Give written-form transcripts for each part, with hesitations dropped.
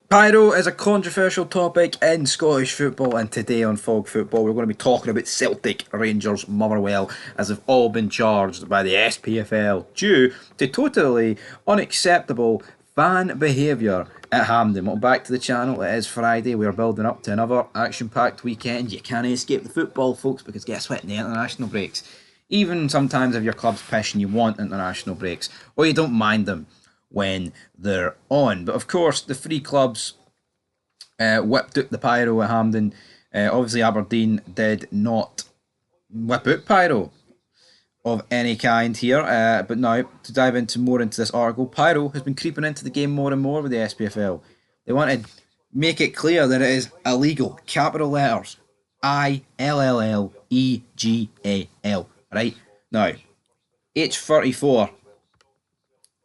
Pyro is a controversial topic in Scottish football, and today on Fog Football we're going to be talking about Celtic, Rangers, Motherwell, as they've all been charged by the SPFL due to totally unacceptable fan behaviour at Hampden. Welcome back to the channel. It is Friday. We are building up to another action-packed weekend. You can't escape the football, folks, because guess what? The international breaks. Even sometimes if your club's pissing, you want international breaks, or you don't mind them when they're on. But of course, the three clubs whipped out the Pyro at Hampden. Obviously, Aberdeen did not whip out Pyro of any kind here. But now, to dive into more into this article, Pyro has been creeping into the game more and more with the SPFL. They want to make it clear that it is illegal. Capital letters. ILLLEGAL. Right? Now, H34,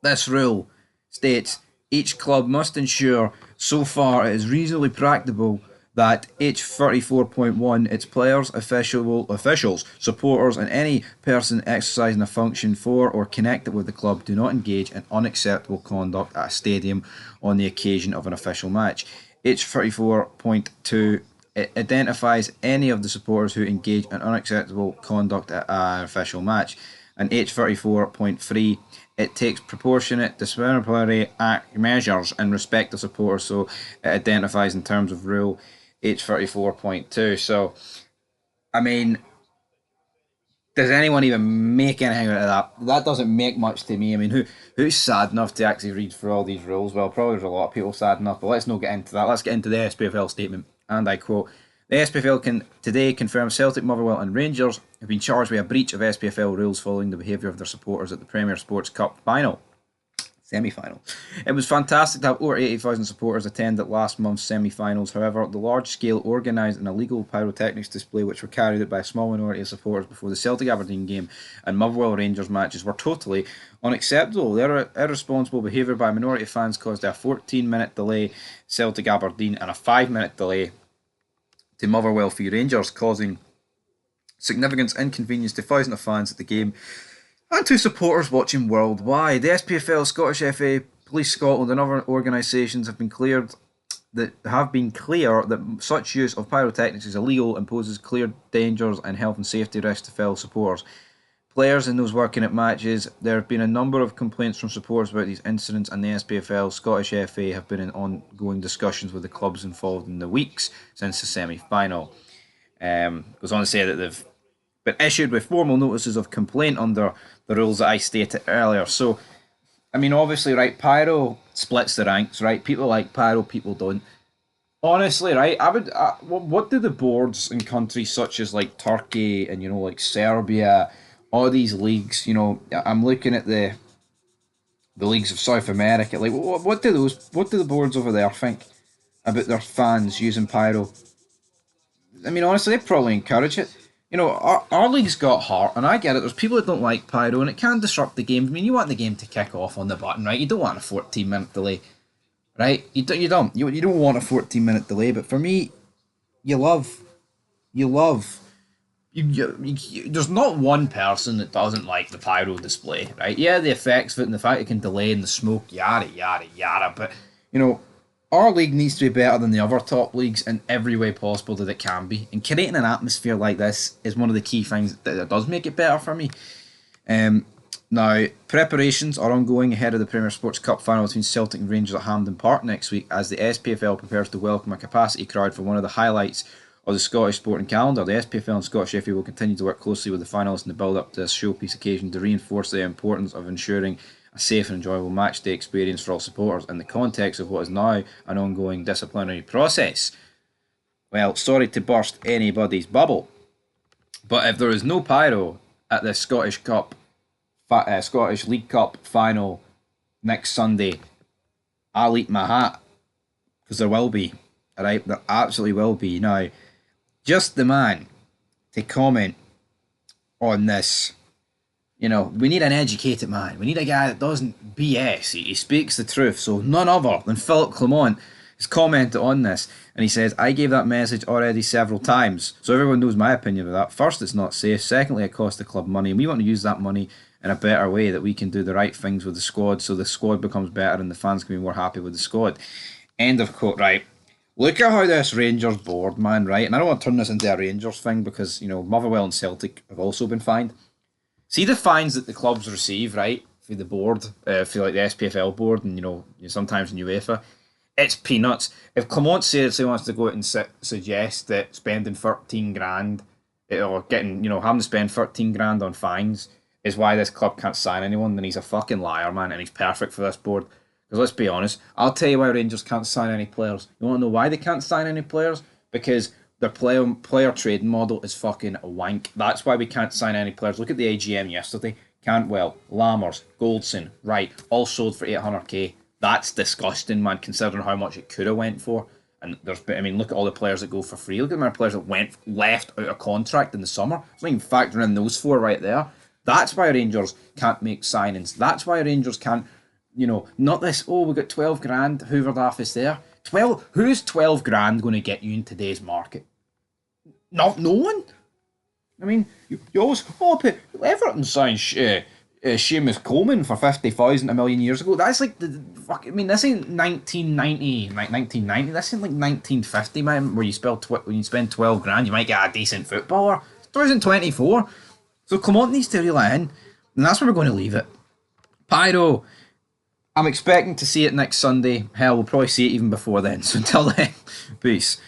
this rule states each club must ensure so far it is reasonably practicable that H34.1 its players, officials, supporters, and any person exercising a function for or connected with the club do not engage in unacceptable conduct at a stadium on the occasion of an official match. H34.2 it identifies any of the supporters who engage in unacceptable conduct at an official match. And H34.3 it takes proportionate disciplinary measures in respect of supporters, so it identifies in terms of rule H34.2. So, I mean, does anyone even make anything out of that? That doesn't make much to me. I mean, who's sad enough to actually read through all these rules? Well, probably there's a lot of people sad enough, but let's not get into that. Let's get into the SPFL statement, and I quote: "The SPFL can today confirm Celtic, Motherwell, and Rangers have been charged with a breach of SPFL rules following the behaviour of their supporters at the Premier Sports Cup final." Semi-final. It was fantastic to have over 80,000 supporters attend at last month's semi-finals. However, the large-scale organised and illegal pyrotechnics display which were carried out by a small minority of supporters before the Celtic Aberdeen game and Motherwell Rangers matches were totally unacceptable. Their irresponsible behaviour by a minority of fans caused a 14-minute delay Celtic Aberdeen and a 5-minute delay to Motherwell v Rangers, causing significant inconvenience to thousands of fans at the game and to supporters watching worldwide. The SPFL, Scottish FA, Police Scotland, and other organisations have been clear that such use of pyrotechnics is illegal and poses clear dangers and health and safety risks to fellow supporters. Players and those working at matches, there have been a number of complaints from supporters about these incidents, and the SPFL, Scottish FA have been in ongoing discussions with the clubs involved in the weeks since the semi-final. Goes on to say that they've been issued with formal notices of complaint under the rules that I stated earlier. So, I mean, obviously, right, Pyro splits the ranks, right? People like Pyro, people don't. Honestly, right, what do the boards in countries such as like Turkey and like Serbia, all these leagues, I'm looking at the leagues of South America. Like, what do the boards over there think about their fans using pyro? I mean, honestly, they probably encourage it. Our league's got heart, and I get it. There's people that don't like pyro, and it can disrupt the game. I mean, you want the game to kick off on the button, right? You don't want a 14-minute delay, right? You don't want a 14-minute delay. But for me, you love, you love. There's not one person that doesn't like the pyro display, right? Yeah, the effects of it and the fact it can delay in the smoke, yada yada yada. But you know, our league needs to be better than the other top leagues in every way possible that it can be. And creating an atmosphere like this is one of the key things that does make it better for me. Um, Now, preparations are ongoing ahead of the Premier Sports Cup final between Celtic and Rangers at Hampden Park next week as the SPFL prepares to welcome a capacity crowd for one of the highlights of the Scottish sporting calendar. The SPFL and Scottish FA will continue to work closely with the finalists in the build-up to this showpiece occasion to reinforce the importance of ensuring a safe and enjoyable matchday experience for all supporters in the context of what is now an ongoing disciplinary process. Well, sorry to burst anybody's bubble, but if there is no pyro at the Scottish League Cup final next Sunday, I'll eat my hat because there will be. All right, there absolutely will be. Now, just the man to comment on this. We need an educated man. We need a guy that doesn't BS. He speaks the truth. So none other than Philip Clement has commented on this, and he says, "I gave that message already several times, so everyone knows my opinion of that. First, it's not safe. Secondly, it costs the club money, and we want to use that money in a better way that we can do the right things with the squad, so the squad becomes better and the fans can be more happy with the squad." End of quote. Right. Look at how this Rangers board, man, right? And I don't want to turn this into a Rangers thing because, Motherwell and Celtic have also been fined. See the fines that the clubs receive, right, for the board, for like the SPFL board and, sometimes in UEFA. It's peanuts. If Clement seriously wants to go out and suggest that spending 13 grand or getting, having to spend 13 grand on fines is why this club can't sign anyone, then he's a fucking liar, man, and he's perfect for this board. Because let's be honest, I'll tell you why Rangers can't sign any players. You want to know why they can't sign any players? Because their player trading model is fucking wank. That's why we can't sign any players. Look at the AGM yesterday. Cantwell, Lammers, Goldson, Wright, all sold for 800k. That's disgusting, man, considering how much it could have went for. And look at all the players that go for free. Look at the amount of players that left out of contract in the summer. It's not even factoring in those four right there. That's why Rangers can't make signings. That's why Rangers can't, not this, we got 12 grand, hoovered off is there. Who's 12 grand going to get you in today's market? No one. I mean, you always, Everton signed Seamus Coleman for 50,000 a million years ago. That's like this ain't 1990, this ain't like 1950, man, where you when you spend 12 grand, you might get a decent footballer. It's 2024. So Clement needs to reel it in, and that's where we're going to leave it. Pyro, I'm expecting to see it next Sunday. Hell, we'll probably see it even before then. So until then, peace.